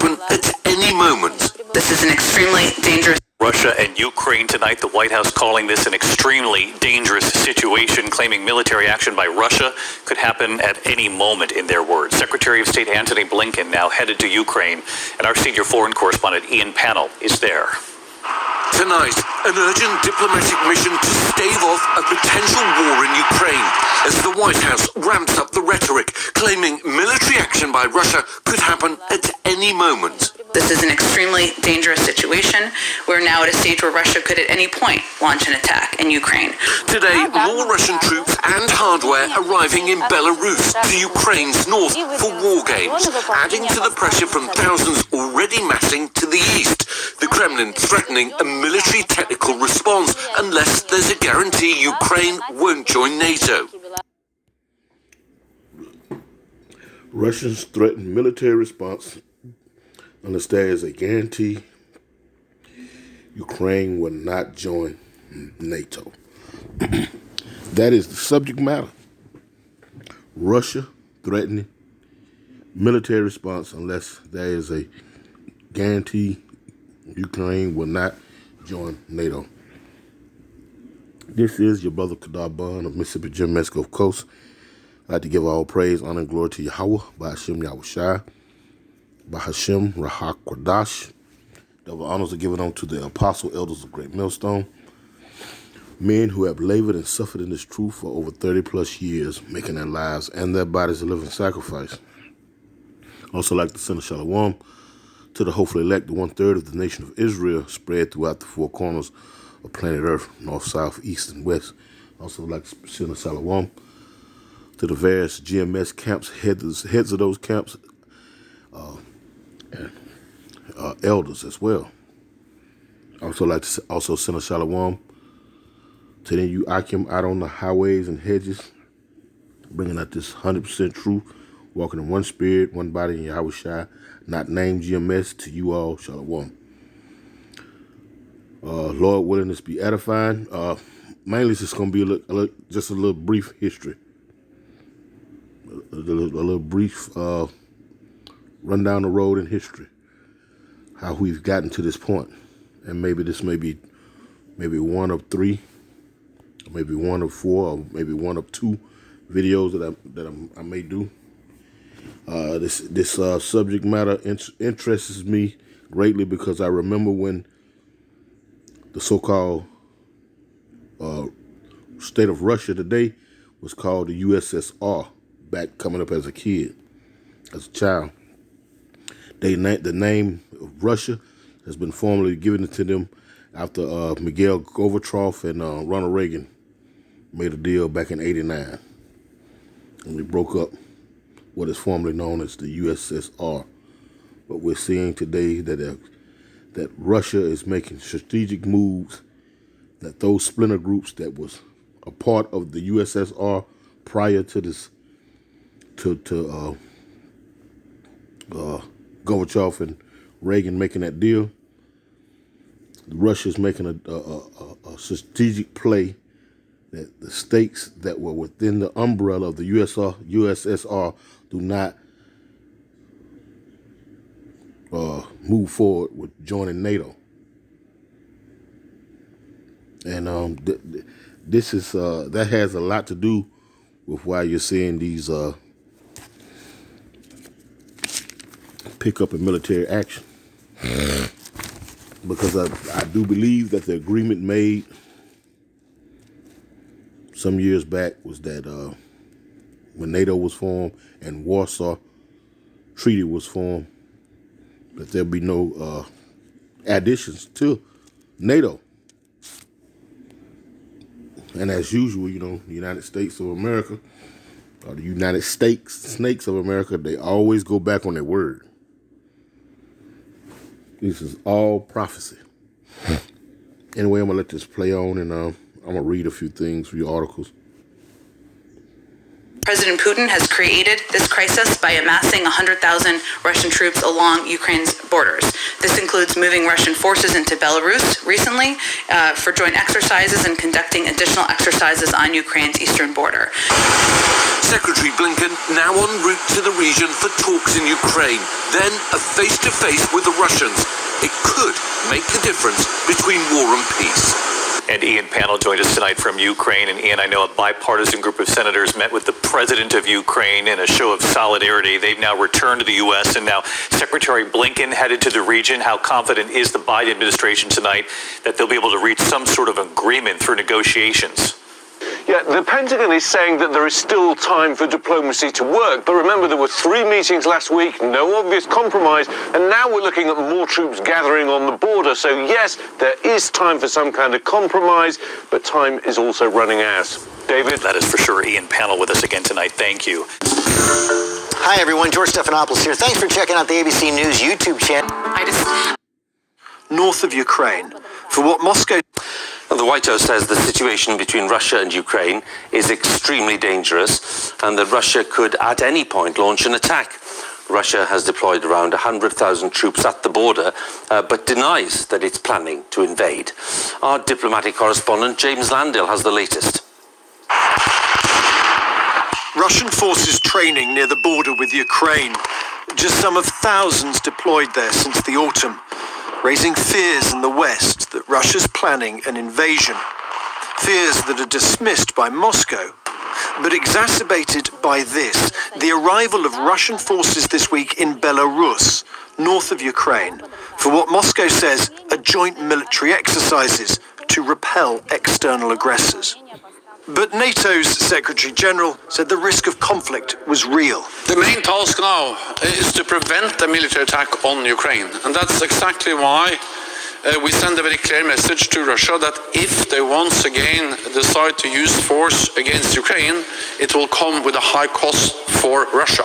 happen at any moment. This is an extremely dangerous. Russia and Ukraine tonight, the White House calling this an extremely dangerous situation, claiming military action by Russia could happen at any moment, in their words. Secretary of State Antony Blinken now headed to Ukraine, and our senior foreign correspondent Ian Pannell is there. Tonight, an urgent diplomatic mission to stave off a potential war in Ukraine as the White House ramps up the rhetoric, claiming military action by Russia could happen at any moment. This is an extremely dangerous situation. We're now at a stage where Russia could at any point launch an attack in Ukraine. Today, more Russian troops and hardware arriving in Belarus to Ukraine's north for war games, adding to the pressure from thousands already massing to the east. The Kremlin threatening a military technical response unless there's a guarantee Ukraine won't join NATO. Russians threaten military response unless there is a guarantee Ukraine will not join NATO. That is the subject matter. Russia threatening military response unless there is a guarantee Ukraine will not join NATO. This is your brother Kadar Bun of Mississippi Jim Gulf Coast. I'd like to give all praise, honor, and glory to Yahweh, by Hashem Yahushai, by Hashem Rahak Kwadash. Double honors are given unto the apostle elders of Great Millstone, men who have labored and suffered in this truth for over 30 plus years, making their lives and their bodies a living sacrifice. Also like to send a shalom to the hopefully elect, the 1/3 of the nation of Israel, spread throughout the four corners of planet Earth, north, south, east, and west. Also like to send a shalom to the various GMS camps, heads of those camps, and elders as well. Also like to also send a shalom to you Akim out on the highways and hedges, bringing out this 100% truth, walking in one spirit, one body in Yahushua, not named GMS, to you all, shalom. Lord willing, this be edifying. Mainly it's just going to be just a little brief history. A little brief run down the road in history, how we've gotten to this point. And maybe this may be one of three, or maybe one of four, or maybe one of two videos that I may do. This subject matter interests me greatly because I remember when the so-called state of Russia today was called the USSR, back coming up as a kid, as a child. The name of Russia has been formally given to them after Mikhail Gorbachev and Ronald Reagan made a deal back in '89. And we broke up what is formerly known as the USSR. But we're seeing today that Russia is making strategic moves, that those splinter groups that was a part of the USSR prior to this, to Gorbachev and Reagan making that deal, Russia's making a strategic play that the states that were within the umbrella of the USSR do not move forward with joining NATO. And this is that has a lot to do with why you're seeing these pick up in military action. Because I do believe that the agreement made some years back was that when NATO was formed and Warsaw Treaty was formed, that there'll be no additions to NATO. And as usual, you know, the United States of America, or the United States Snakes of America, they always go back on their word. This is all prophecy. Anyway, I'm going to let this play on, and I'm going to read a few things for your articles. President Putin has created this crisis by amassing 100,000 Russian troops along Ukraine's borders. This includes moving Russian forces into Belarus recently for joint exercises and conducting additional exercises on Ukraine's eastern border. Secretary Blinken now en route to the region for talks in Ukraine, then a face-to-face with the Russians. It could make the difference between war and peace. And Ian Panel joined us tonight from Ukraine. And Ian, I know a bipartisan group of senators met with the president of Ukraine in a show of solidarity. They've now returned to the U.S. and now Secretary Blinken headed to the region. How confident is the Biden administration tonight that they'll be able to reach some sort of agreement through negotiations? Yeah, the Pentagon is saying that there is still time for diplomacy to work. But remember, there were 3 meetings last week, no obvious compromise, and now we're looking at more troops gathering on the border. So yes, there is time for some kind of compromise, but time is also running out. David? That is for sure. Ian Panel with us again tonight. Thank you. Hi, everyone. George Stephanopoulos here. Thanks for checking out the ABC News YouTube channel. North of Ukraine, for what Moscow... The White House says the situation between Russia and Ukraine is extremely dangerous and that Russia could at any point launch an attack. Russia has deployed around 100,000 troops at the border, but denies that it's planning to invade. Our diplomatic correspondent James Landale has the latest. Russian forces training near the border with Ukraine. Just some of thousands deployed there since the autumn, raising fears in the West that Russia's planning an invasion. Fears that are dismissed by Moscow, but exacerbated by this, the arrival of Russian forces this week in Belarus, north of Ukraine, for what Moscow says are joint military exercises to repel external aggressors. But NATO's Secretary General said the risk of conflict was real. The main task now is to prevent a military attack on Ukraine. And that's exactly why we send a very clear message to Russia that if they once again decide to use force against Ukraine, it will come with a high cost for Russia.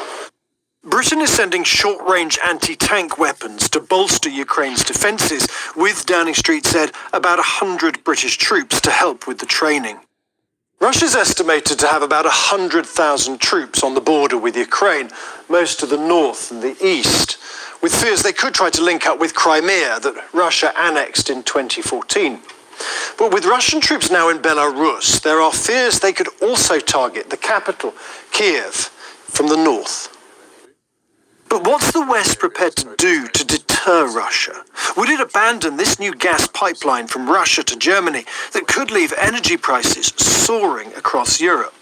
Britain is sending short-range anti-tank weapons to bolster Ukraine's defences, with, Downing Street said, about 100 British troops to help with the training. Russia's estimated to have about 100,000 troops on the border with Ukraine, most to the north and the east, with fears they could try to link up with Crimea that Russia annexed in 2014. But with Russian troops now in Belarus, there are fears they could also target the capital, Kiev, from the north. But what's the West prepared to do to deter Russia? Would it abandon this new gas pipeline from Russia to Germany that could leave energy prices soaring across Europe?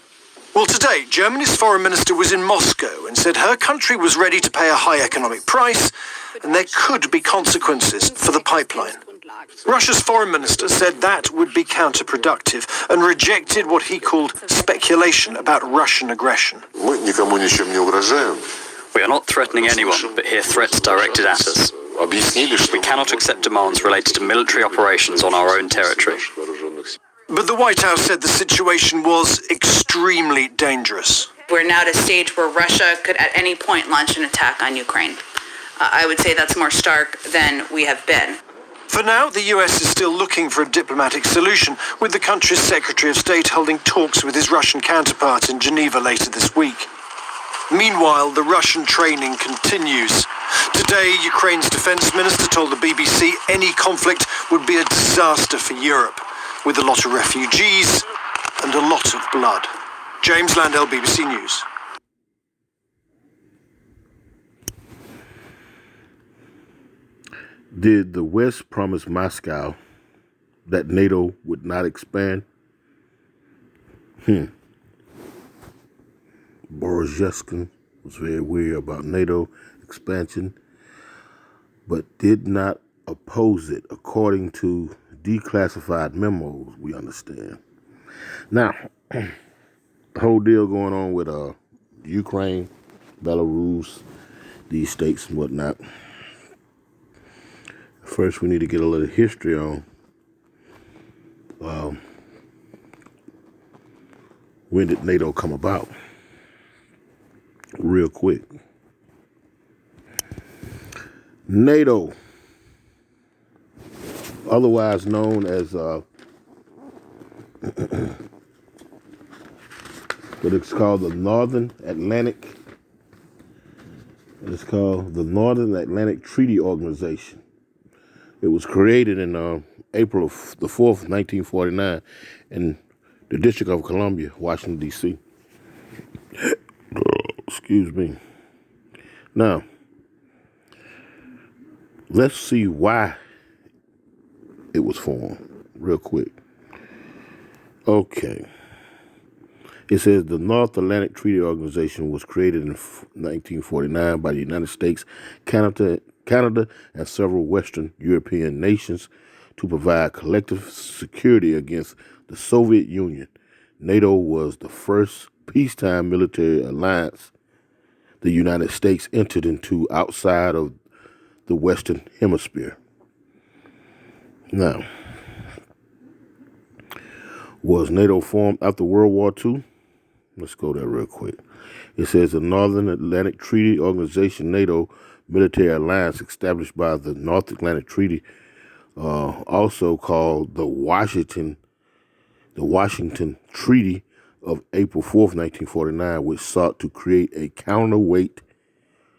Well, today, Germany's foreign minister was in Moscow and said her country was ready to pay a high economic price and there could be consequences for the pipeline. Russia's foreign minister said that would be counterproductive and rejected what he called speculation about Russian aggression. We are not threatening anyone, but hear threats directed at us. We cannot accept demands related to military operations on our own territory. But the White House said the situation was extremely dangerous. We're now at a stage where Russia could at any point launch an attack on Ukraine. I would say that's more stark than we have been. For now, the US is still looking for a diplomatic solution, with the country's Secretary of State holding talks with his Russian counterpart in Geneva later this week. Meanwhile, the Russian training continues. Today, Ukraine's defense minister told the BBC any conflict would be a disaster for Europe, with a lot of refugees and a lot of blood. James Landale, BBC News. Did the West promise Moscow that NATO would not expand? Boris Yeltsin was very weary about NATO expansion, but did not oppose it, according to declassified memos, we understand. Now, the whole deal going on with Ukraine, Belarus, these states and whatnot. First, we need to get a little history on when did NATO come about? Real quick. NATO, otherwise known as but it's called the Northern Atlantic. It's called the Northern Atlantic Treaty Organization. It was created in April of the 4th, 1949, in the District of Columbia, Washington, D.C. Excuse me. Now, let's see why it was formed real quick. Okay. It says the North Atlantic Treaty Organization was created in 1949 by the United States, Canada, and several Western European nations to provide collective security against the Soviet Union. NATO was the first peacetime military alliance the United States entered into outside of the Western Hemisphere. Now, was NATO formed after World War II? Let's go there real quick. It says the Northern Atlantic Treaty Organization, NATO military alliance established by the North Atlantic Treaty, also called the Washington Treaty of April 4th, 1949, which sought to create a counterweight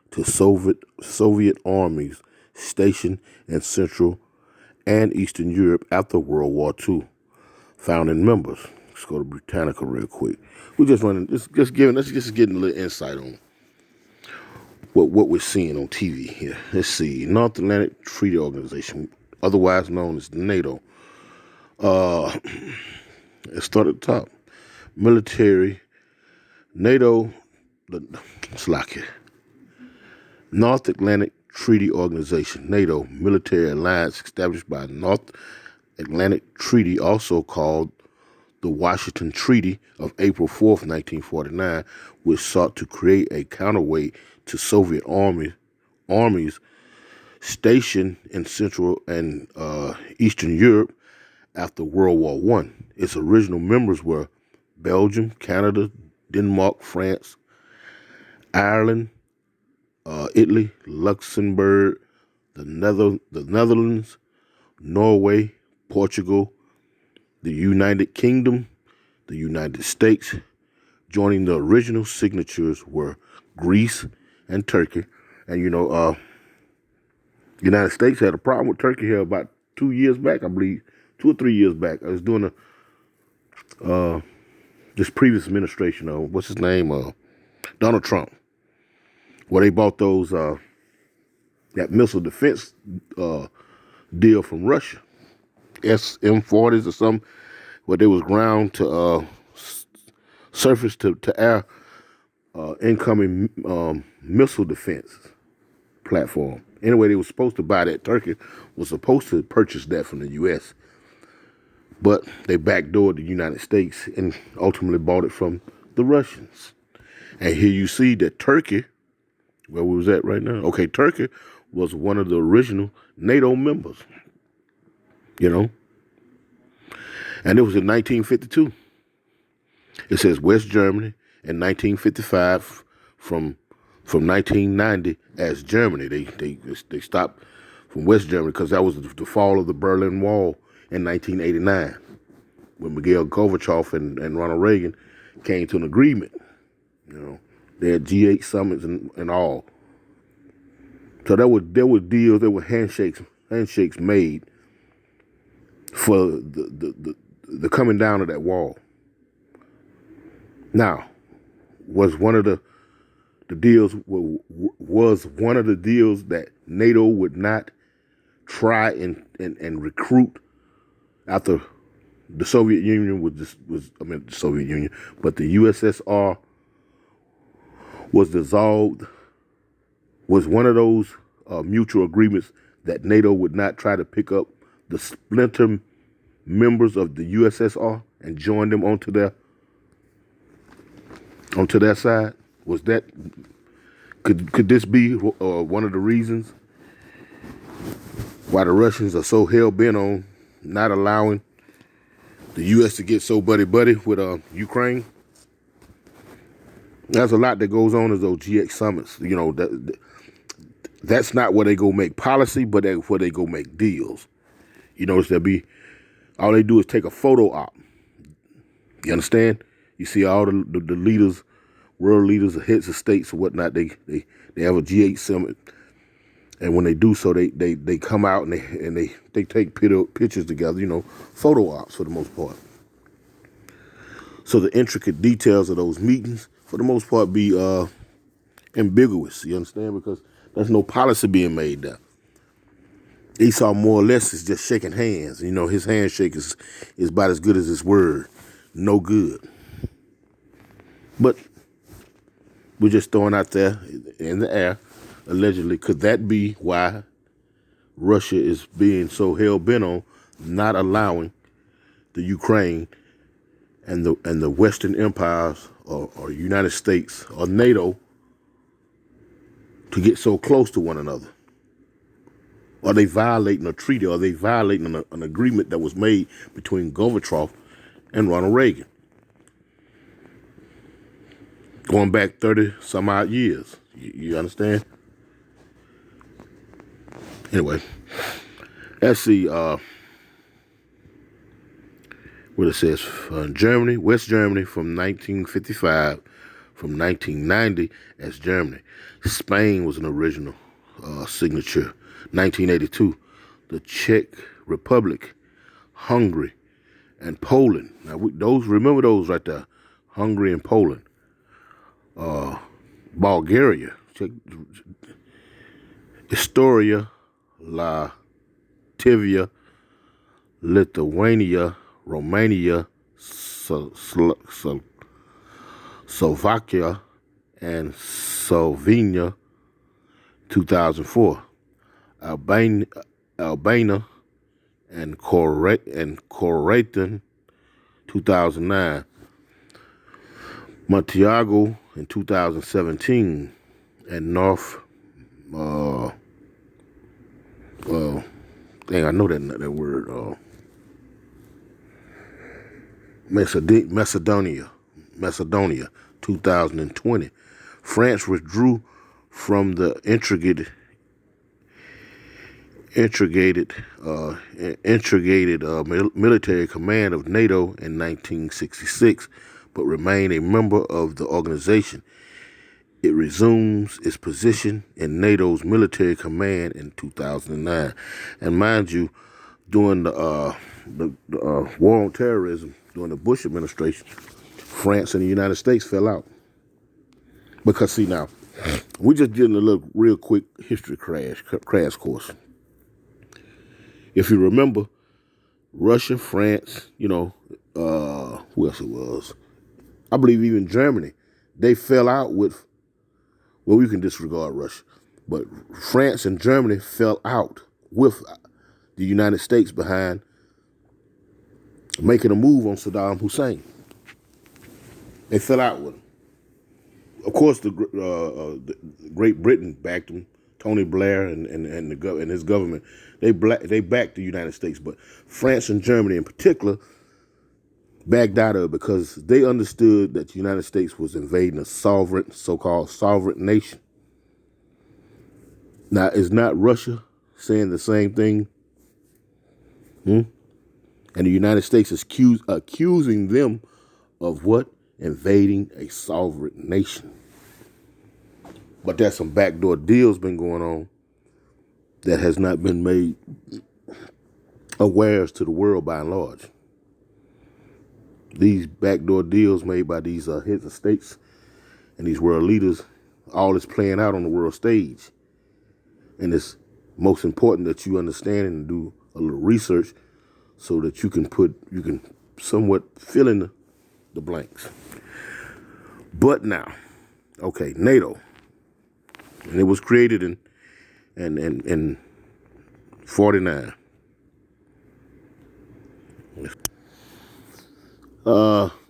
to Soviet armies stationed in Central and Eastern Europe after World War II. Founding members. Let's go to Britannica real quick. We just running, just getting a little insight on what we're seeing on TV here. Let's see, North Atlantic Treaty Organization, otherwise known as NATO. Let's start at the top. Military, NATO, North Atlantic Treaty Organization, NATO, military alliance established by North Atlantic Treaty, also called the Washington Treaty of April 4th, 1949, which sought to create a counterweight to Soviet armies stationed in Central and Eastern Europe after World War I. Its original members were Belgium, Canada, Denmark, France, Ireland, Italy, Luxembourg, the Netherlands, Norway, Portugal, the United Kingdom, the United States. Joining the original signatures were Greece and Turkey. And, the United States had a problem with Turkey here about 2 years back, I believe, 2 or 3 years back. I was doing this previous administration of, what's his name, Donald Trump, where they bought those, that missile defense deal from Russia. SM-40s or something, where they was ground to surface to air incoming missile defense platform. Anyway, they were supposed to buy that. Turkey was supposed to purchase that from the U.S., but they backdoored the United States and ultimately bought it from the Russians. And here you see that Turkey, where we was at right now, okay, Turkey was one of the original NATO members. And it was in 1952. It says West Germany in 1955 from 1990 as Germany. They stopped from West Germany because that was the fall of the Berlin Wall in 1989 when Mikhail Gorbachev and Ronald Reagan came to an agreement. They had G8 summits and all. So there were deals, there were handshakes made for the coming down of that wall. Now, was one of the deals that NATO would not try and recruit after the Soviet Union the Soviet Union, but the USSR was dissolved, was one of those mutual agreements that NATO would not try to pick up the splinter members of the USSR and join them onto their side? Was that, could this be one of the reasons why the Russians are so hell-bent on not allowing the U.S. to get so buddy-buddy with Ukraine? There's a lot that goes on as those GX summits. That's not where they go make policy, but that's where they go make deals. All they do is take a photo op. You understand? You see all the leaders, world leaders, the heads of states or whatnot, they have a G8 summit. And when they do so, they come out and they take pictures together, you know, photo ops for the most part. So the intricate details of those meetings, for the most part, be ambiguous, you understand? Because there's no policy being made there. Esau more or less is just shaking hands. You know, his handshake is about as good as his word. No good. But we're just throwing out there in the air, allegedly, could that be why Russia is being so hell-bent on not allowing the Ukraine and the Western empires or United States or NATO to get so close to one another? Are they violating a treaty? Are they violating an agreement that was made between Gorbachev and Ronald Reagan? Going back 30 some odd years. You understand? Anyway, let's see what it says. Germany, West Germany from 1955, from 1990 as Germany. Spain was an original signature. 1982, the Czech Republic, Hungary, and Poland. Now, remember those right there, Hungary and Poland. Bulgaria, Estonia, Latvia, Lithuania, Romania, Slovakia, and Slovenia, 2004. Albania and Croatian, 2009. Montenegro in 2017, and I know that word. Macedonia, 2020. France withdrew from the integrated military command of NATO in 1966, but remained a member of the organization. It resumes its position in NATO's military command in 2009. And mind you, during the war on terrorism, during the Bush administration, France and the United States fell out. Because, see, now, we're just getting a little real quick history crash course. If you remember, Russia, France, you know, who else it was? I believe even Germany, they fell out with, well, we can disregard Russia, but France and Germany fell out with the United States behind making a move on Saddam Hussein. They fell out with him. Of course, the Great Britain backed him. Tony Blair and his government, they backed the United States, but France and Germany in particular backed out of it because they understood that the United States was invading a so-called sovereign nation. Now, is not Russia saying the same thing? And the United States is accusing them of what? Invading a sovereign nation. But there's some backdoor deals been going on that has not been made aware to the world by and large. These backdoor deals made by these heads of states and these world leaders, all is playing out on the world stage. And it's most important that you understand and do a little research so that you can somewhat fill in the blanks. But now, okay, NATO. And it was created in 49.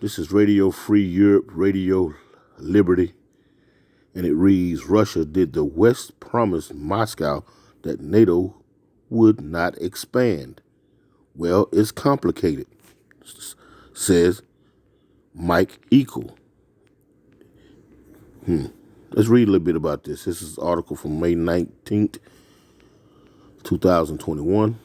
This is Radio Free Europe, Radio Liberty, and it reads, Russia did the West promise Moscow that NATO would not expand. Well, it's complicated, says Mike Eagle. Let's read a little bit about this. This is an article from May 19th, 2021.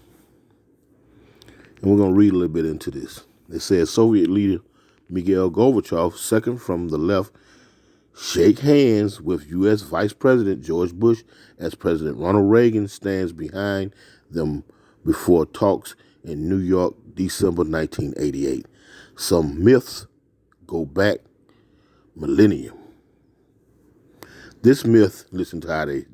And we're going to read a little bit into this. It says Soviet leader Mikhail Gorbachev, second from the left, shake hands with U.S. Vice President George Bush as President Ronald Reagan stands behind them before talks in New York, December 1988. Some myths go back millennium. This myth, listen to how he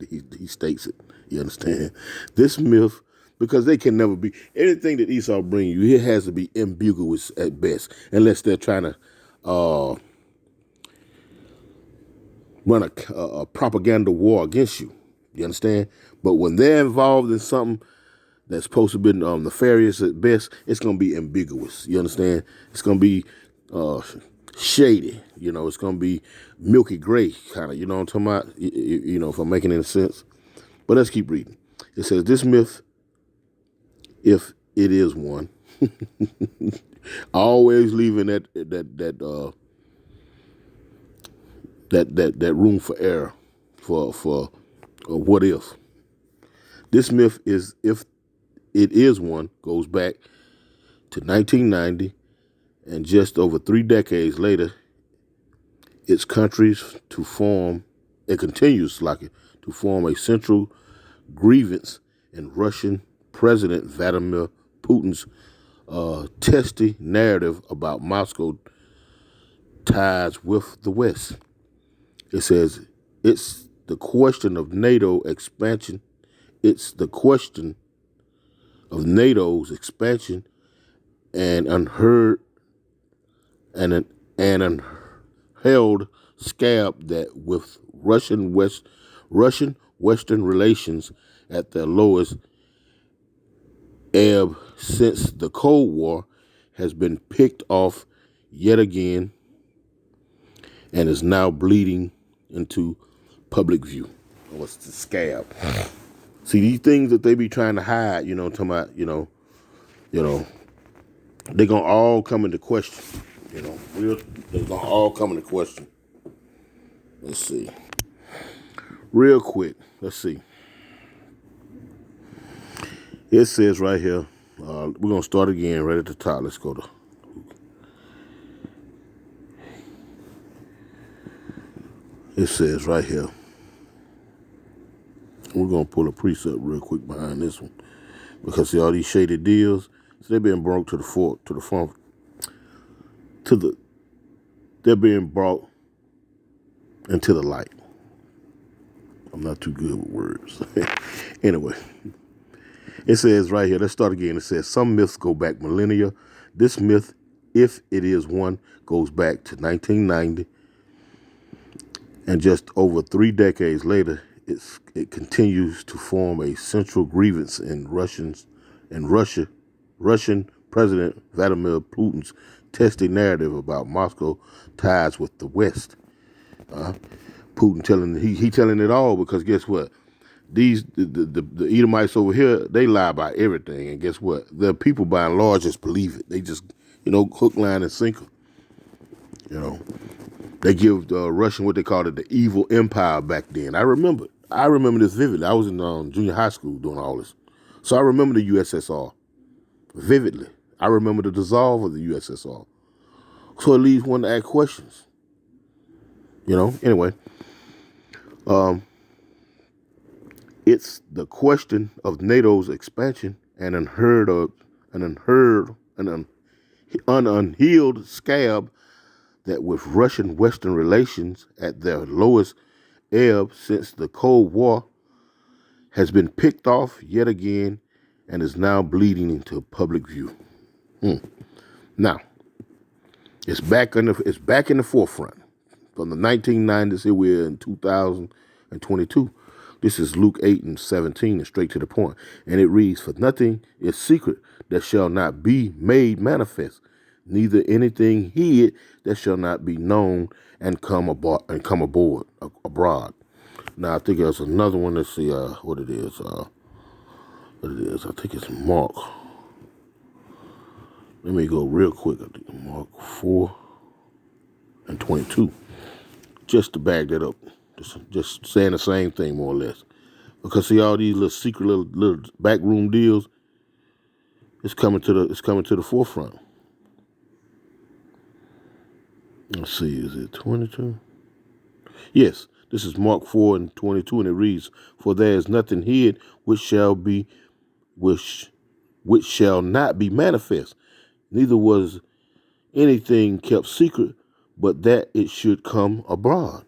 states it. You understand? This myth, because they can never be, anything that Esau bring you, it has to be ambiguous at best, unless they're trying to run a propaganda war against you. You understand? But when they're involved in something that's supposed to be nefarious at best, it's going to be ambiguous. You understand? It's going to be shady. You know, it's going to be milky gray kind of, you know what I'm talking about? You know, if I'm making any sense. But let's keep reading. It says, this myth, if it is one, always leaving that room for error, for what if. This myth is, if it is one, goes back to 1990, and just over 3 decades later, it continues to form a central grievance in Russian President Vladimir Putin's testy narrative about Moscow ties with the West. It says, it's the question of NATO expansion. It's the question of NATO's expansion and unheld scab that with Russian Western relations at their lowest ebb since the Cold War has been picked off yet again and is now bleeding into public view. What's the scab? See, these things that they be trying to hide, you know, talking about, you know, they're gonna all come into question. You know, they're gonna all come into question. Let's see. Real quick, let's see. It says right here, we're gonna start again right at the top. Let's go to. It says right here. We're gonna pull a precept real quick behind this one, because see all these shady deals, so they're being brought to the front, they're being brought into the light. I'm not too good with words. Anyway, it says right here, let's start again. It says, some myths go back millennia. This myth, if it is one, goes back to 1990. And just over 3 decades later, it continues to form a central grievance in Russian President Vladimir Putin's testy narrative about Moscow ties with the West. Putin telling it all, because guess what? The Edomites over here, they lie about everything, and guess what? The people by and large just believe it. They just, hook, line, and sinker. They give Russian what they called it the evil empire back then. I remember this vividly. I was in junior high school doing all this, so I remember the USSR vividly. I remember the dissolve of the USSR. So it leaves one to ask questions. Anyway. It's the question of NATO's expansion and an unhealed scab that with Russian Western relations at their lowest ebb since the Cold War has been picked off yet again and is now bleeding into public view. Now, it's back in the forefront. From the 1990s, here we're in 2022. This is Luke 8:17, and straight to the point. And it reads, for nothing is secret that shall not be made manifest, neither anything hid that shall not be known and come abroad. Now I think there's another one. Let's see what it is. I think it's Mark. Let me go real quick. I think Mark 4:22. Just to back that up. Just saying the same thing more or less. Because see all these little secret little backroom deals, it's coming to the forefront. Let's see, is it 22? Yes, this is Mark 4 and 22, and it reads, "For there is nothing hid which shall not be manifest, neither was anything kept secret, but that it should come abroad."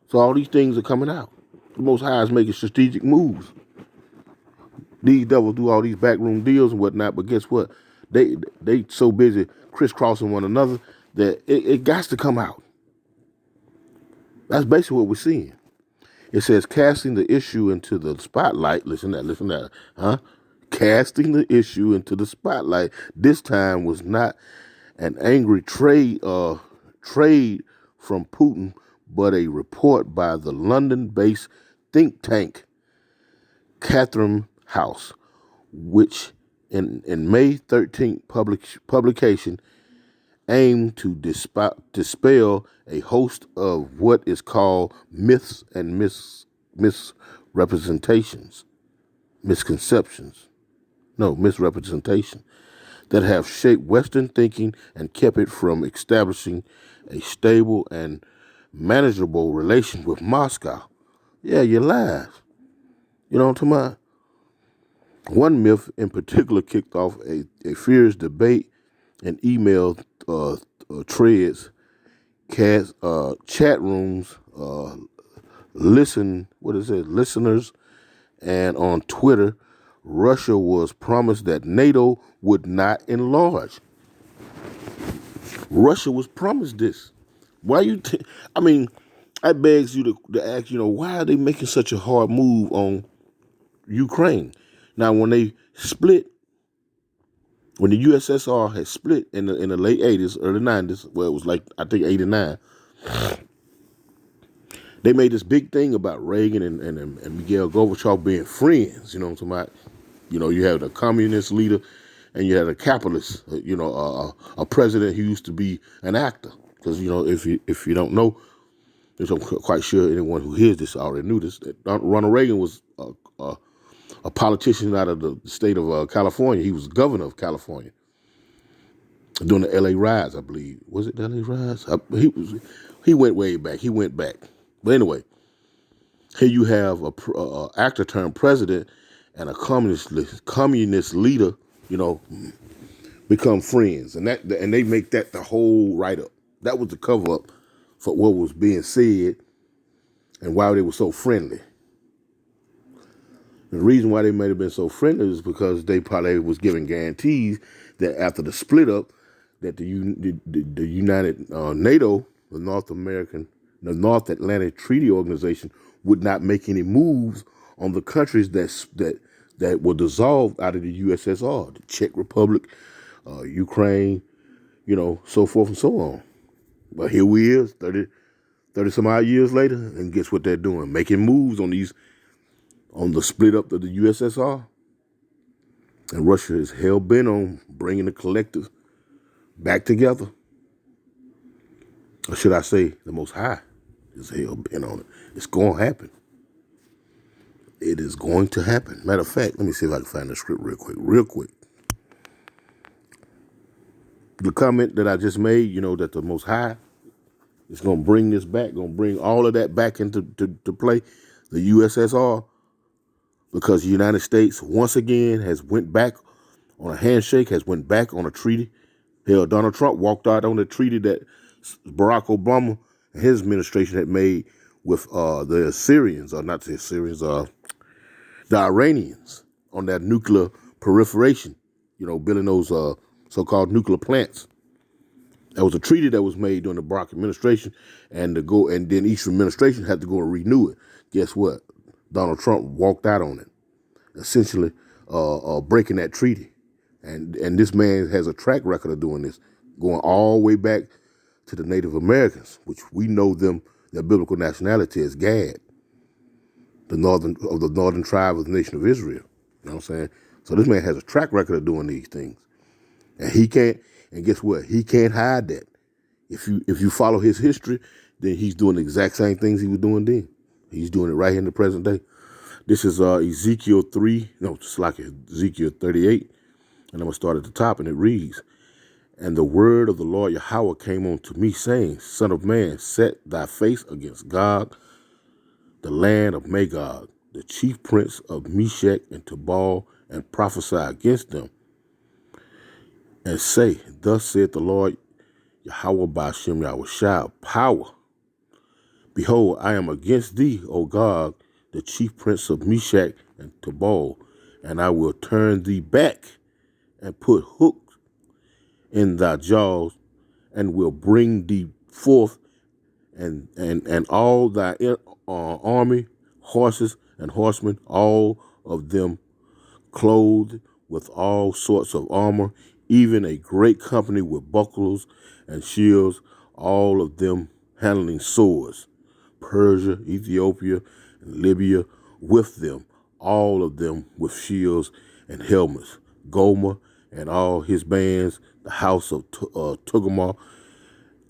So all these things are coming out. The Most High is making strategic moves. These devils do all these backroom deals and whatnot, but guess what? They so busy crisscrossing one another that it got to come out. That's basically what we're seeing. It says casting the issue into the spotlight. Listen to that, huh? Casting the issue into the spotlight. This time was not an angry trade from Putin, but a report by the London-based think tank Chatham House, which in May 13th publication aimed to dispel a host of what is called myths and misrepresentation that have shaped Western thinking and kept it from establishing a stable and manageable relation with Moscow. Yeah, you laugh. You know what I'm talking about? One myth in particular kicked off a fierce debate and email threads, chat rooms, listeners, and on Twitter. Russia was promised that NATO would not enlarge. Russia was promised this. Why you? That begs you to ask. Why are they making such a hard move on Ukraine? Now, when they split, when the USSR had split in the late 80s, early 90s, well, it was like, I think, 89, they made this big thing about Reagan and Mikhail Gorbachev being friends. You know what I'm talking about? You had a communist leader and you had a capitalist, a president who used to be an actor. Because, if you don't know, I'm quite sure anyone who hears this already knew this, that Ronald Reagan was a politician out of the state of California. He was governor of California during the L.A. riots, I believe. Was it the L.A. riots? He went way back. He went back. But anyway, here you have a actor turned president and a communist leader, become friends, and they make that the whole write up. That was the cover up for what was being said and why they were so friendly. The reason why they might have been so friendly is because they probably was giving guarantees that after the split up, that the United NATO, the North Atlantic Treaty Organization, would not make any moves on the countries that were dissolved out of the USSR, the Czech Republic, Ukraine, so forth and so on. But here we is, 30 some odd years later, and guess what they're doing? Making moves on the split up of the USSR. And Russia is hell-bent on bringing the collective back together. Or should I say, the Most High is hell-bent on it. It's going to happen. It is going to happen. Matter of fact, let me see if I can find the script real quick. The comment that I just made, that the Most High is going to bring this back, going to bring all of that back into to play, the USSR, because the United States once again has went back on a handshake, has went back on a treaty. Hell, Donald Trump walked out on the treaty that Barack Obama and his administration had made with the Assyrians, or not the Assyrians, the Iranians, on that nuclear proliferation, building those so-called nuclear plants. That was a treaty that was made during the Barack administration, and then each administration had to go and renew it. Guess what? Donald Trump walked out on it, essentially breaking that treaty. And this man has a track record of doing this, going all the way back to the Native Americans, which we know them, their biblical nationality is Gad, the northern tribe of the nation of Israel. You know what I'm saying? So this man has a track record of doing these things. And he can't, and guess what? He can't hide that. If you follow his history, then he's doing the exact same things he was doing then. He's doing it right here in the present day. This is Ezekiel 38, and I'm going to start at the top, and it reads, And the word of the Lord Yahweh came unto me, saying, Son of man, set thy face against Gog, the land of Magog, the chief prince of Meshech and Tubal, and prophesy against them, and say, Thus saith the Lord Yahweh Ba'ashem Yahushua, power. Behold, I am against thee, O Gog, the chief prince of Meshech and Tubal, and I will turn thee back and put hooks in thy jaws, and will bring thee forth, and all thy army, horses and horsemen, all of them clothed with all sorts of armor, even a great company with bucklers and shields, all of them handling swords. Persia, Ethiopia, and Libya with them, all of them with shields and helmets. Gomer and all his bands, the house of Tugamah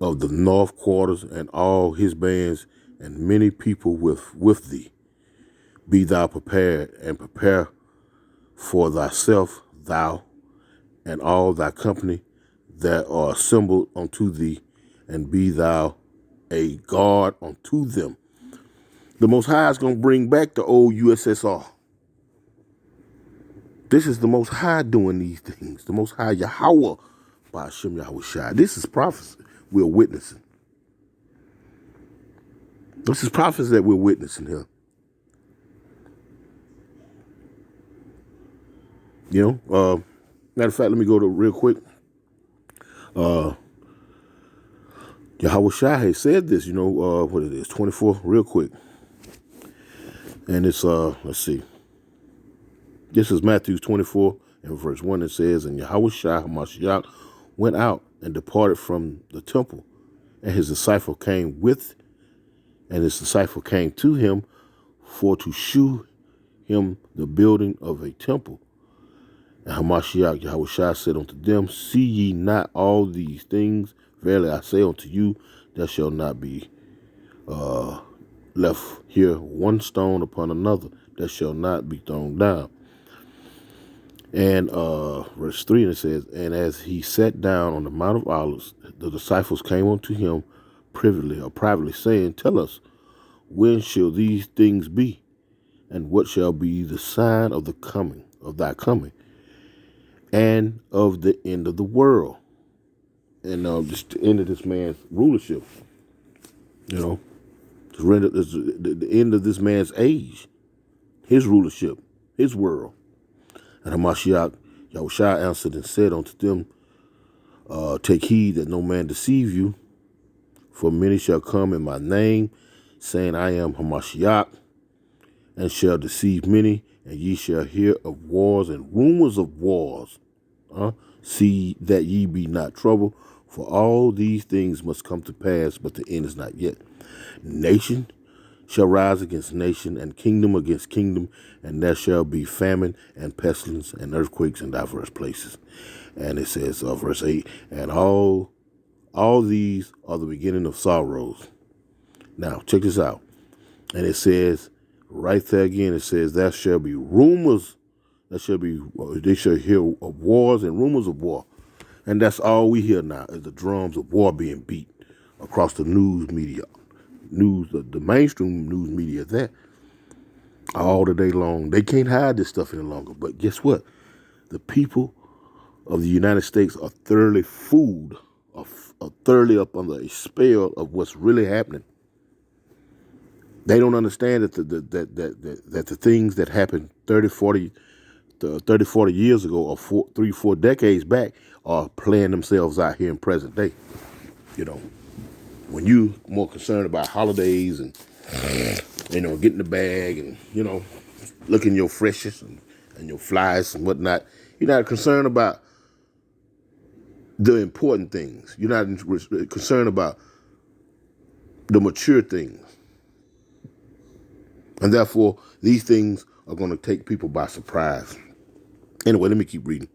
of the north quarters, and all his bands, and many people with thee. Be thou prepared, and prepare for thyself, thou and all thy company that are assembled unto thee, and be thou a guard unto them. The Most High is going to bring back the old USSR. This is the Most High doing these things. The Most High Yahweh, Ba'ashem Yahushua. This is prophecy we're witnessing. This is prophecy that we're witnessing here. You know, matter of fact, let me go to real quick. Yahweh Shai has said this, what it is, 24, real quick. And it's, let's see. This is Matthew 24 and verse 1. It says, And Yahweh Shai HaMashiach went out and departed from the temple, and his disciple came to him for to shew him the building of a temple. And Hamashiach Yahweh Shai said unto them, See ye not all these things? Verily I say unto you, there shall not be left here one stone upon another that shall not be thrown down. And verse 3, and it says, And as he sat down on the Mount of Olives, the disciples came unto him privately, saying, Tell us, when shall these things be? And what shall be the sign of thy coming, and of the end of the world? And just the end of this man's rulership, the end of this man's age, his rulership, his world. And Hamashiach Yahushua answered and said unto them, Take heed that no man deceive you, for many shall come in my name, saying, I am Hamashiach, and shall deceive many, and ye shall hear of wars and rumors of wars. See that ye be not troubled, for all these things must come to pass, but the end is not yet. Nation shall rise against nation, and kingdom against kingdom, and there shall be famine and pestilence and earthquakes in diverse places. And it says, verse 8, and all these are the beginning of sorrows. Now, check this out. And it says, right there again, it says, there shall be rumors, they shall hear of wars and rumors of war. And that's all we hear now is the drums of war being beat across the news media. The mainstream news media, that all the day long. They can't hide this stuff any longer. But guess what? The people of the United States are thoroughly fooled, are thoroughly up under a spell of what's really happening. They don't understand that the things that happened 30, 40 years ago, or 4 decades back, are playing themselves out here in present day. When you're more concerned about holidays and, getting the bag and, looking your freshest and your flies and whatnot, you're not concerned about the important things. You're not concerned about the mature things. And therefore, these things are going to take people by surprise. Anyway, let me keep reading.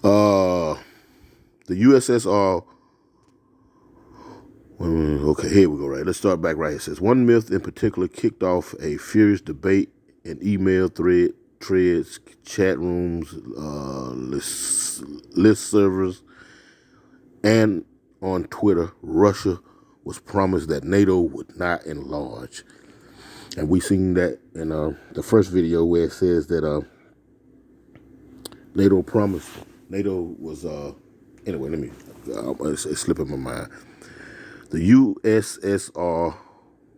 The USSR. Okay, here we go. Right, let's start back right here. It says, one myth in particular kicked off a furious debate in email threads, chat rooms, list servers, And on Twitter, Russia was promised that NATO would not enlarge. And we seen that in the first video where it says that NATO promised, NATO was, anyway, let me, it's slipping my mind. The USSR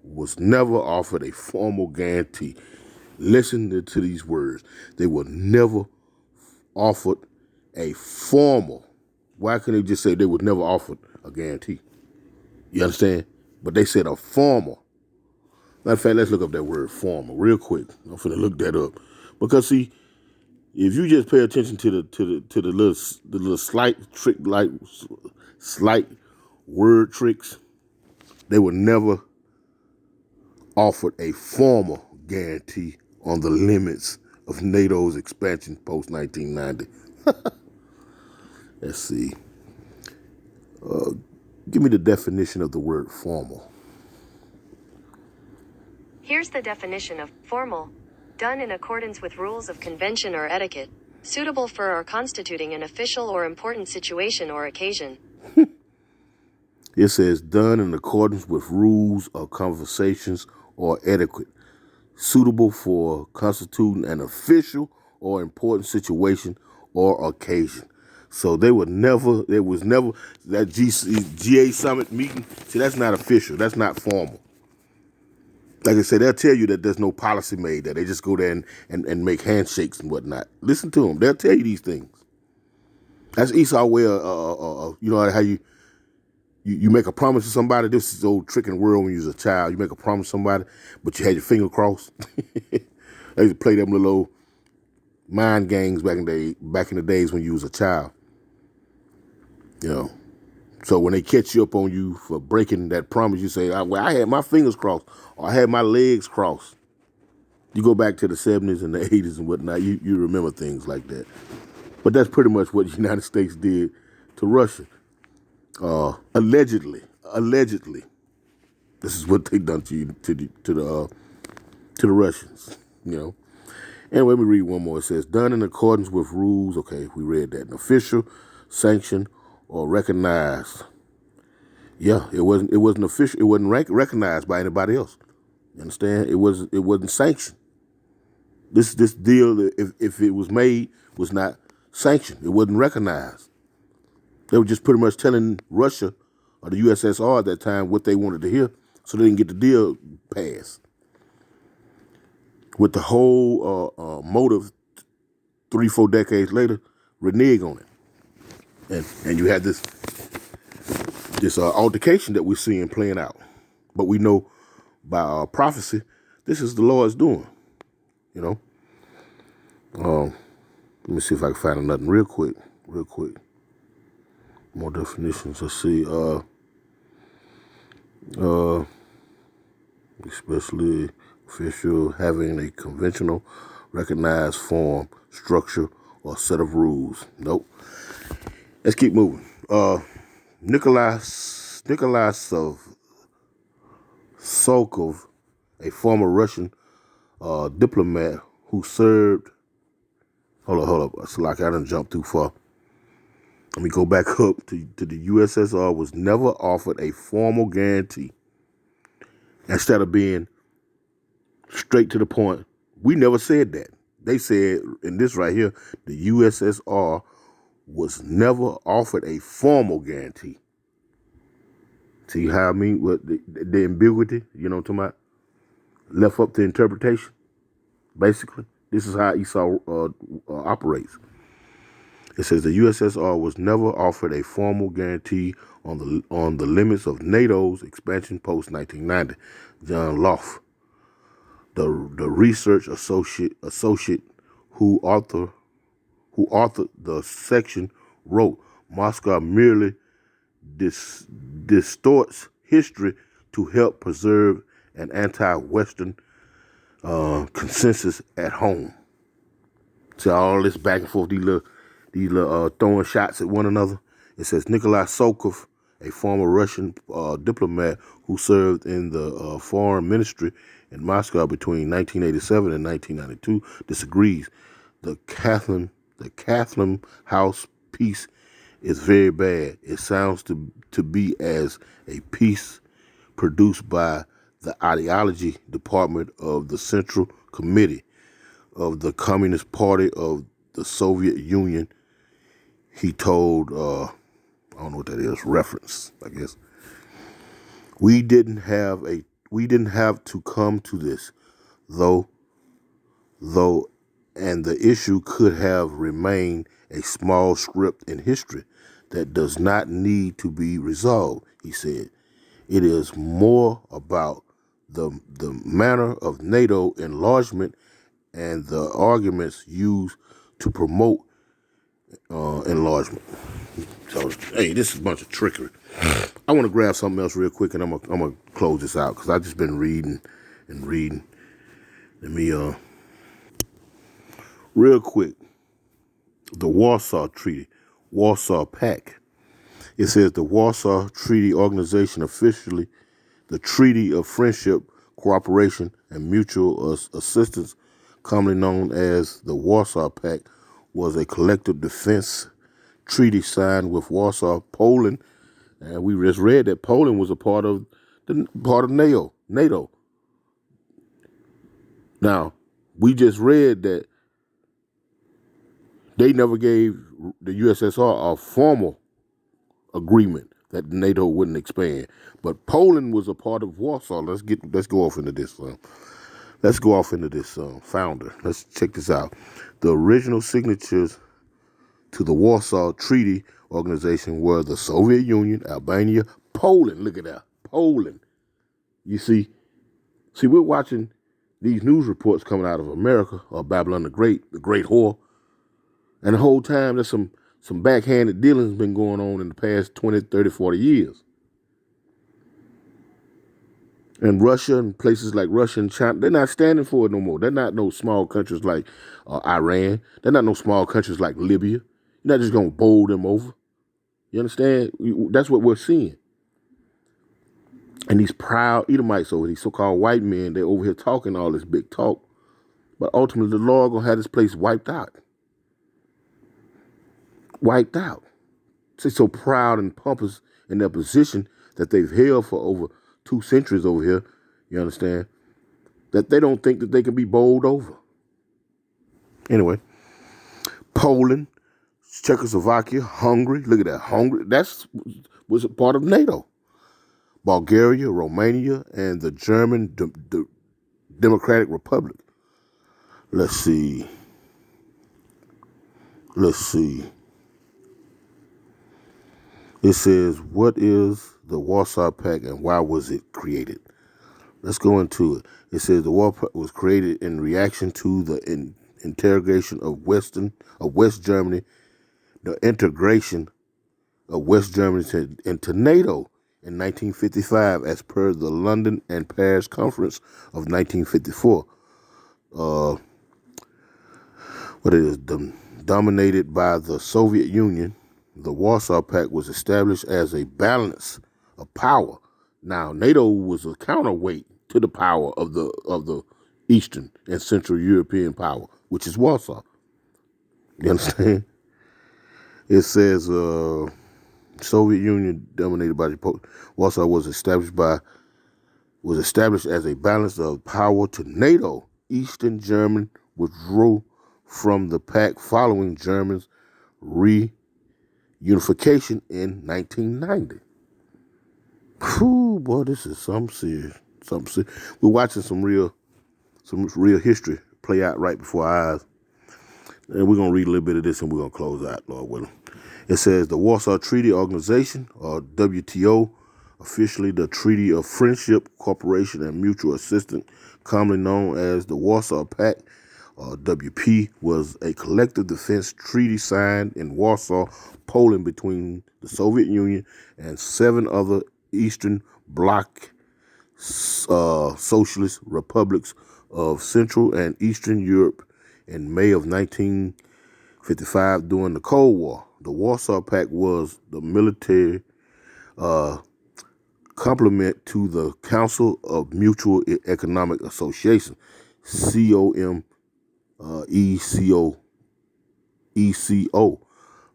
was never offered a formal guarantee. Listen to these words. They were never offered a formal. Why couldn't they just say they was never offered a guarantee? You understand? But they said a formal. Matter of fact, let's look up that word formal real quick. I'm finna look that up. Because see, if you just pay attention to the little slight trick, like slight word tricks, they were never offered a formal guarantee on the limits of NATO's expansion post-1990. Let's see. Give me the definition of the word formal. Here's the definition of formal. Done in accordance with rules of convention or etiquette, suitable for or constituting an official or important situation or occasion. It says done in accordance with rules of conversations or etiquette, suitable for constituting an official or important situation or occasion. So there was never that GA summit meeting. See, that's not official. That's not formal. Like I said, they'll tell you that there's no policy made, that they just go there and make handshakes and whatnot. Listen to them. They'll tell you these things. That's Esau way of, you know how you make a promise to somebody. This is the old trick in the world when you was a child. You make a promise to somebody, but you had your finger crossed. They used to play them little old mind games back in the days when you was a child. You know. So when they catch you up on you for breaking that promise, you say, well, I had my fingers crossed, or I had my legs crossed. You go back to the 70s and the 80s and whatnot, you remember things like that. But that's pretty much what the United States did to Russia. Allegedly. This is what they done to you, to the Russians, you know. Anyway, let me read one more. It says, done in accordance with rules. Okay, we read that. An official, sanction, or recognized. Yeah, it wasn't official. It wasn't recognized by anybody else. You understand? It wasn't sanctioned. This deal, if it was made, was not sanctioned. It wasn't recognized. They were just pretty much telling Russia or the USSR at that time what they wanted to hear, so they didn't get the deal passed. With the whole motive, 3-4 decades later, renege on it. And you had this altercation that we're seeing playing out. But we know by prophecy, this is the Lord's doing, you know. Let me see if I can find another real quick. More definitions. Let's see. Especially official, having a conventional, recognized form, structure, or set of rules. Nope. Let's keep moving. Nikolai Sokov, a former Russian diplomat who served. Hold up. It's like I done jumped too far. Let me go back up to the USSR was never offered a formal guarantee. Instead of being straight to the point, we never said that. They said in this right here, the USSR was never offered a formal guarantee. See how I mean? What the ambiguity, you know what I'm talking about? Left up to interpretation. Basically, this is how Esau operates. It says the USSR was never offered a formal guarantee on the limits of NATO's expansion post 1990. John Loff, the research associate who authored the section, wrote, Moscow merely distorts history to help preserve an anti-Western consensus at home. So all this back and forth, these little throwing shots at one another. It says Nikolai Sokov, a former Russian diplomat who served in the foreign ministry in Moscow between 1987 and 1992, disagrees. The Chatham House Peace It's very bad. It sounds to be as a piece produced by the ideology department of the Central Committee of the Communist Party of the Soviet Union. He told, I don't know what that is, reference, I guess. We didn't have to come to this, though, and the issue could have remained a small script in history that does not need to be resolved, he said. It is more about the manner of NATO enlargement and the arguments used to promote enlargement. So, hey, this is a bunch of trickery. I want to grab something else real quick, and I'm gonna close this out because I've just been reading and reading. Let me real quick. The Warsaw Treaty, Warsaw Pact. It says the Warsaw Treaty Organization, officially the Treaty of Friendship, Cooperation, and Mutual Assistance, commonly known as the Warsaw Pact, was a collective defense treaty signed with Warsaw, Poland, and we just read that Poland was a part of NATO. Now, we just read that they never gave the USSR a formal agreement that NATO wouldn't expand, but Poland was a part of Warsaw. Let's go off into this. Founder. Let's check this out. The original signatures to the Warsaw Treaty Organization were the Soviet Union, Albania, Poland. Look at that, Poland. You see, we're watching these news reports coming out of America or Babylon the Great whore, and the whole time there's some backhanded dealings been going on in the past 20, 30, 40 years. And Russia and places like Russia and China, they're not standing for it no more. They're not no small countries like Iran. They're not no small countries like Libya. You're not just going to bowl them over. You understand? That's what we're seeing. And these proud Edomites over, these so-called white men, they're over here talking all this big talk. But ultimately, the Lord going to have this place wiped out. Wiped out. They're so proud and pompous in their position that they've held for over 2 centuries over here, you understand, that they don't think that they can be bowled over. Anyway, Poland, Czechoslovakia, Hungary, look at that, Hungary, was a part of NATO. Bulgaria, Romania, and the German Democratic Republic. Let's see. It says, what is the Warsaw Pact and why was it created? Let's go into it. It says the Warsaw Pact was created in reaction to the integration of West Germany, the integration of West Germany into NATO in 1955, as per the London and Paris Conference of 1954. Dominated by the Soviet Union, the Warsaw Pact was established as a balance of power. Now, NATO was a counterweight to the power of the Eastern and Central European power, which is Warsaw. You understand? It says Soviet Union dominated by Warsaw was established as a balance of power to NATO. Eastern Germany withdrew from the pact following Germany's reunification in 1990. Whew, boy, this is something serious. We're watching some real history play out right before our eyes. And we're going to read a little bit of this and we're going to close out, Lord willing. It says the Warsaw Treaty Organization, or WTO, officially the Treaty of Friendship, Cooperation, and Mutual Assistance, commonly known as the Warsaw Pact, or WP, was a collective defense treaty signed in Warsaw, Poland, between the Soviet Union and 7 other Eastern Bloc socialist republics of Central and Eastern Europe in May of 1955 during the Cold War. The Warsaw Pact was the military complement to the Council of Mutual Economic Association, ECO,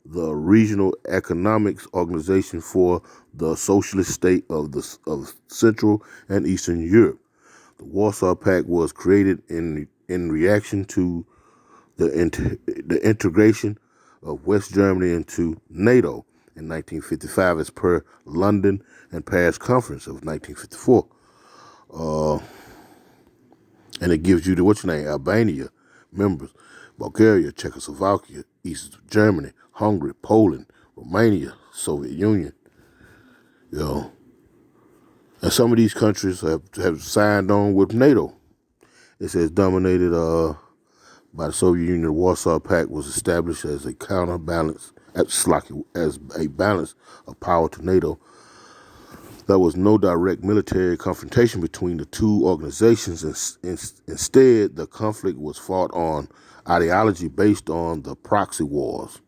the regional economics organization for the socialist state of Central and Eastern Europe. The Warsaw Pact was created in reaction to the integration of West Germany into NATO in 1955 as per London and Paris Conference of 1954. And it gives you Albania members, Bulgaria, Czechoslovakia, East Germany, Hungary, Poland, Romania, Soviet Union. And some of these countries have signed on with NATO. It says dominated by the Soviet Union, the Warsaw Pact was established as a counterbalance, as a balance of power to NATO. There was no direct military confrontation between the two organizations. Instead, the conflict was fought on ideology based on the proxy wars.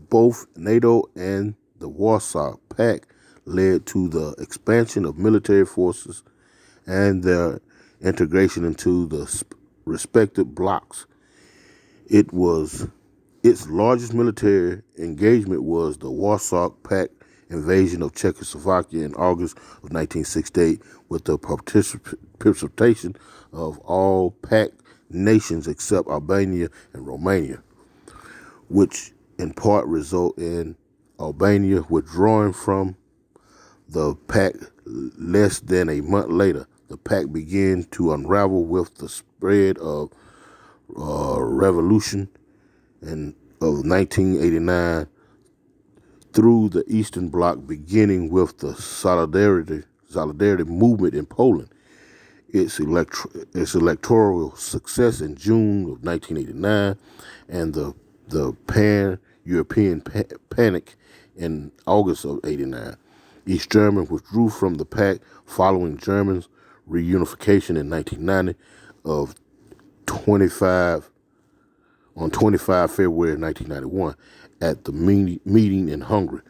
Both NATO and the Warsaw Pact led to the expansion of military forces and their integration into the respective blocs. Its largest military engagement was the Warsaw Pact invasion of Czechoslovakia in August of 1968 with the participation of all Pact nations except Albania and Romania, which in part result in Albania withdrawing from the Pact less than a month later. The Pact began to unravel with the spread of revolution of 1989 through the Eastern Bloc, beginning with the Solidarity movement in Poland. Its electoral success in June of 1989 and the pan-European panic in August of 89. East Germany withdrew from the Pact following Germany's reunification in 1990 on 25 February 1991 at the meeting in Hungary.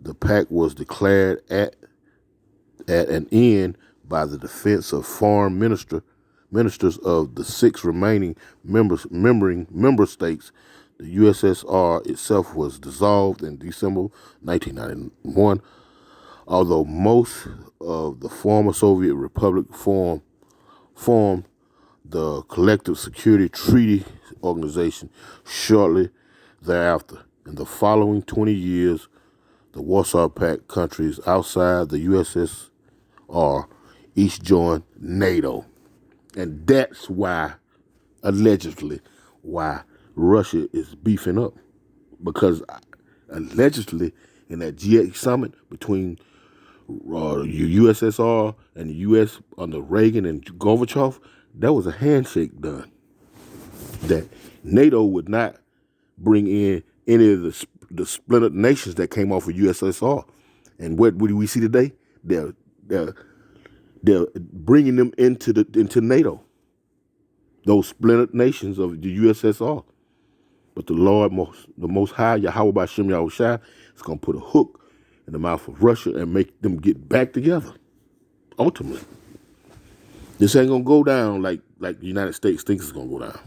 The pact was declared at an end by the defense of foreign ministers of the 6 remaining member states. The USSR itself was dissolved in December 1991, although most of the former Soviet Republic formed the Collective Security Treaty Organization shortly thereafter. In the following 20 years, the Warsaw Pact countries outside the USSR each joined NATO. And that's why, allegedly, why Russia is beefing up. Because allegedly, in that G8 summit between USSR and the U.S. under Reagan and Gorbachev, that was a handshake done. That NATO would not bring in any of the splintered nations that came off of USSR. And what do we see today? They're bringing them into NATO. Those splintered nations of the USSR. But the Lord, the Most High, Yahweh B'Shem Yahushua, is going to put a hook in the mouth of Russia and make them get back together. Ultimately. This ain't going to go down like the United States thinks it's going to go down.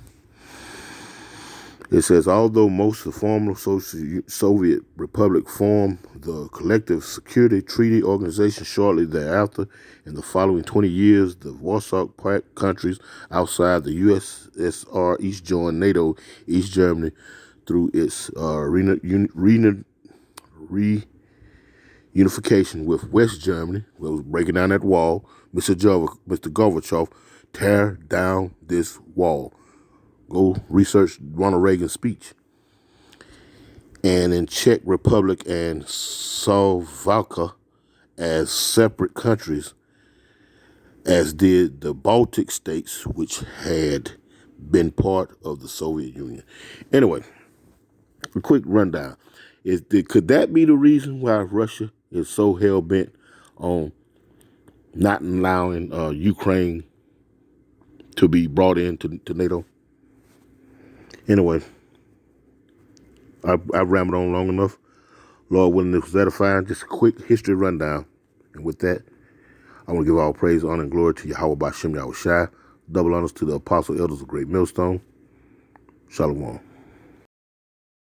It says, although most of the former Soviet Republic formed the Collective Security Treaty Organization shortly thereafter, in the following 20 years, the Warsaw Pact countries outside the USSR each joined NATO, East Germany, through its reunification with West Germany, where it was breaking down that wall. Mr. Gorbachev, tear down this wall. Go research Ronald Reagan's speech. And in Czech Republic and Slovakia as separate countries, as did the Baltic states, which had been part of the Soviet Union. Anyway, a quick rundown. Could that be the reason why Russia is so hell-bent on not allowing Ukraine to be brought into NATO? Anyway, I've rambled on long enough. Lord willing, this was edifying. Just a quick history rundown. And with that, I want to give all praise, honor, and glory to Yahweh B'Shem Yahushua. Double honors to the apostle elders of Great Millstone. Shalom.